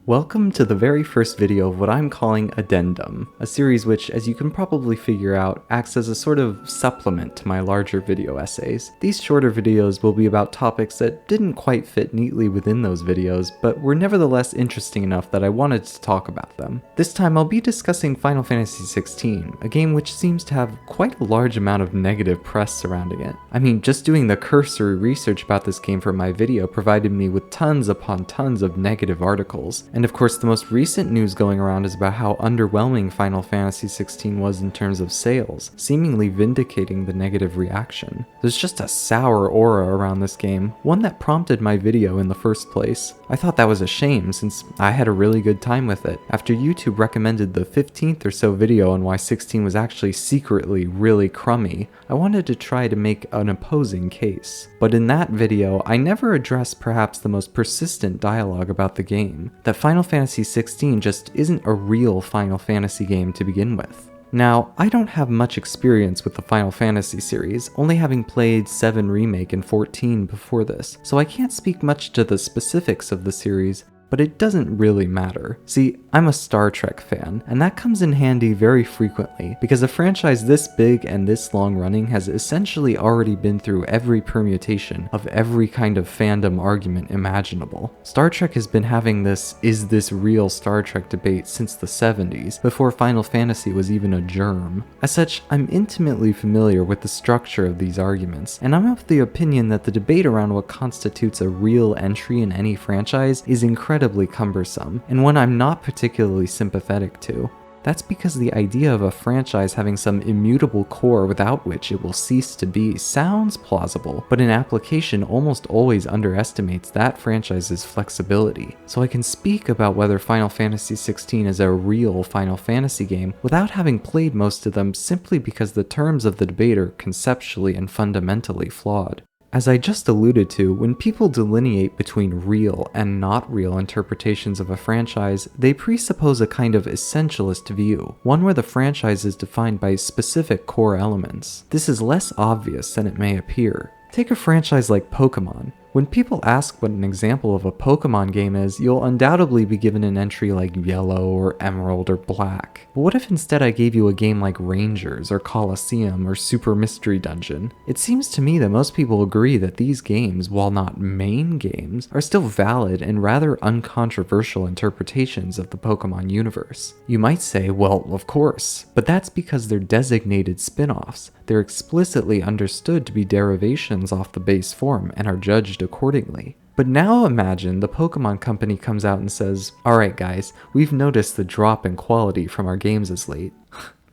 Welcome to the very first video of what I'm calling Addendum, a series which, as you can probably figure out, acts as a sort of supplement to my larger video essays. These shorter videos will be about topics that didn't quite fit neatly within those videos, but were nevertheless interesting enough that I wanted to talk about them. This time I'll be discussing Final Fantasy XVI, a game which seems to have quite a large amount of negative press surrounding it. I mean, just doing the cursory research about this game for my video provided me with tons upon tons of negative articles. And of course, the most recent news going around is about how underwhelming Final Fantasy XVI was in terms of sales, seemingly vindicating the negative reaction. There's just a sour aura around this game, one that prompted my video in the first place. I thought that was a shame since I had a really good time with it. After YouTube recommended the 15th or so video on why 16 was actually secretly really crummy, I wanted to try to make an opposing case. But in that video, I never addressed perhaps the most persistent dialogue about the game, that Final Fantasy XVI just isn't a real Final Fantasy game to begin with. Now, I don't have much experience with the Final Fantasy series, only having played 7 Remake and 14 before this, so I can't speak much to the specifics of the series, but it doesn't really matter. See, I'm a Star Trek fan, and that comes in handy very frequently, because a franchise this big and this long running has essentially already been through every permutation of every kind of fandom argument imaginable. Star Trek has been having this "is this real Star Trek" debate since the 70s, before Final Fantasy was even a germ. As such, I'm intimately familiar with the structure of these arguments, and I'm of the opinion that the debate around what constitutes a real entry in any franchise is incredibly cumbersome, and one I'm not particularly sympathetic to. That's because the idea of a franchise having some immutable core without which it will cease to be sounds plausible, but in application almost always underestimates that franchise's flexibility. So I can speak about whether Final Fantasy XVI is a real Final Fantasy game without having played most of them simply because the terms of the debate are conceptually and fundamentally flawed. As I just alluded to, when people delineate between real and not real interpretations of a franchise, they presuppose a kind of essentialist view, one where the franchise is defined by specific core elements. This is less obvious than it may appear. Take a franchise like Pokemon. When people ask what an example of a Pokemon game is, you'll undoubtedly be given an entry like Yellow or Emerald or Black. But what if instead I gave you a game like Rangers or Colosseum or Super Mystery Dungeon? It seems to me that most people agree that these games, while not main games, are still valid and rather uncontroversial interpretations of the Pokemon universe. You might say, well, of course, but that's because they're designated spin-offs. They're explicitly understood to be derivations off the base form and are judged accordingly. But now imagine the Pokemon company comes out and says, "Alright guys, we've noticed the drop in quality from our games as late."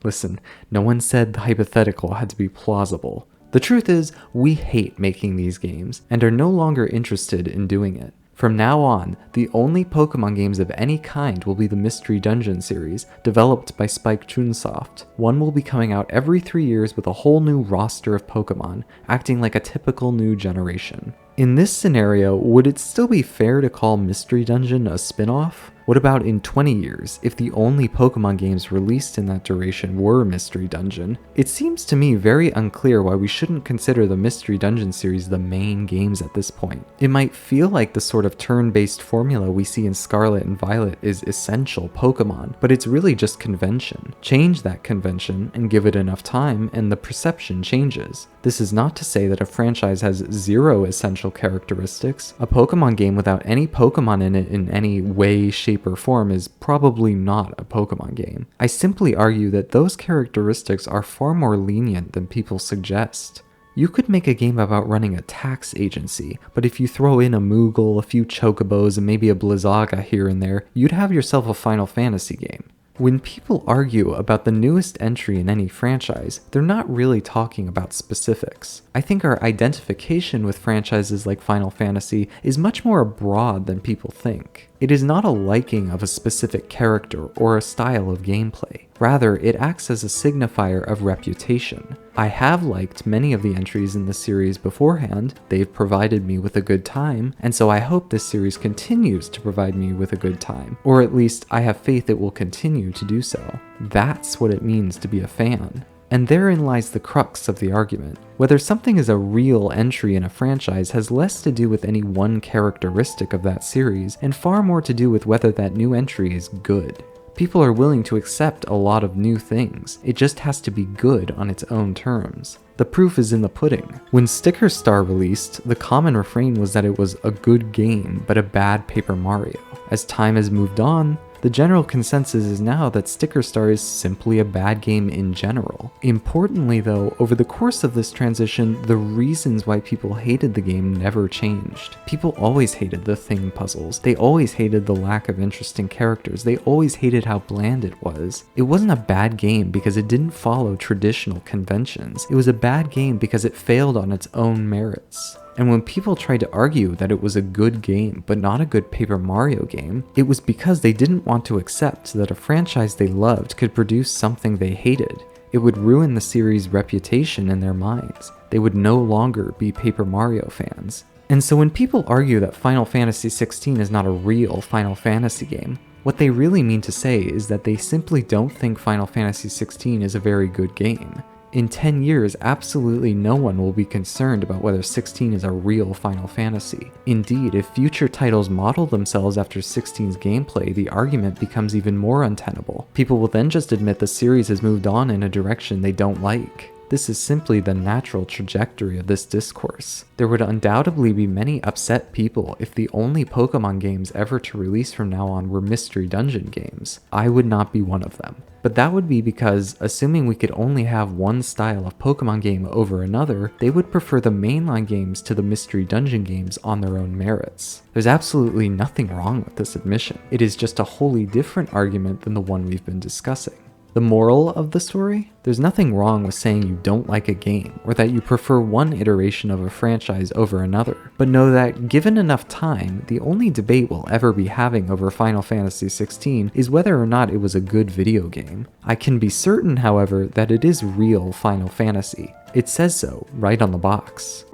Listen, no one said the hypothetical had to be plausible. The truth is, we hate making these games and are no longer interested in doing it. From now on, the only Pokemon games of any kind will be the Mystery Dungeon series, developed by Spike Chunsoft. One will be coming out every 3 years with a whole new roster of Pokemon, acting like a typical new generation. In this scenario, would it still be fair to call Mystery Dungeon a spin-off? What about in 20 years, if the only Pokemon games released in that duration were Mystery Dungeon? It seems to me very unclear why we shouldn't consider the Mystery Dungeon series the main games at this point. It might feel like the sort of turn-based formula we see in Scarlet and Violet is essential Pokemon, but it's really just convention. Change that convention and give it enough time and the perception changes. This is not to say that a franchise has 0 essential characteristics. A Pokemon game without any Pokemon in it in any way, shape, or form is probably not a Pokemon game. I simply argue that those characteristics are far more lenient than people suggest. You could make a game about running a tax agency, but if you throw in a Moogle, a few Chocobos, and maybe a Blizzaga here and there, you'd have yourself a Final Fantasy game. When people argue about the newest entry in any franchise, they're not really talking about specifics. I think our identification with franchises like Final Fantasy is much more broad than people think. It is not a liking of a specific character or a style of gameplay. Rather, it acts as a signifier of reputation. I have liked many of the entries in the series beforehand, they've provided me with a good time, and so I hope this series continues to provide me with a good time, or at least I have faith it will continue to do so. That's what it means to be a fan. And therein lies the crux of the argument. Whether something is a real entry in a franchise has less to do with any one characteristic of that series, and far more to do with whether that new entry is good. People are willing to accept a lot of new things, it just has to be good on its own terms. The proof is in the pudding. When Sticker Star released, the common refrain was that it was a good game, but a bad Paper Mario. As time has moved on, the general consensus is now that Sticker Star is simply a bad game in general. Importantly though, over the course of this transition, the reasons why people hated the game never changed. People always hated the thing puzzles, they always hated the lack of interesting characters, they always hated how bland it was. It wasn't a bad game because it didn't follow traditional conventions, it was a bad game because it failed on its own merits. And when people tried to argue that it was a good game but not a good Paper Mario game, it was because they didn't want to accept that a franchise they loved could produce something they hated. It would ruin the series' reputation in their minds. They would no longer be Paper Mario fans. And so when people argue that Final Fantasy XVI is not a real Final Fantasy game, what they really mean to say is that they simply don't think Final Fantasy XVI is a very good game. In 10 years, absolutely no one will be concerned about whether 16 is a real Final Fantasy. Indeed, if future titles model themselves after 16's gameplay, the argument becomes even more untenable. People will then just admit the series has moved on in a direction they don't like. This is simply the natural trajectory of this discourse. There would undoubtedly be many upset people if the only Pokemon games ever to release from now on were Mystery Dungeon games. I would not be one of them. But that would be because, assuming we could only have one style of Pokemon game over another, they would prefer the mainline games to the Mystery Dungeon games on their own merits. There's absolutely nothing wrong with this admission. It is just a wholly different argument than the one we've been discussing. The moral of the story? There's nothing wrong with saying you don't like a game, or that you prefer one iteration of a franchise over another. But know that, given enough time, the only debate we'll ever be having over Final Fantasy XVI is whether or not it was a good video game. I can be certain, however, that it is real Final Fantasy. It says so, right on the box.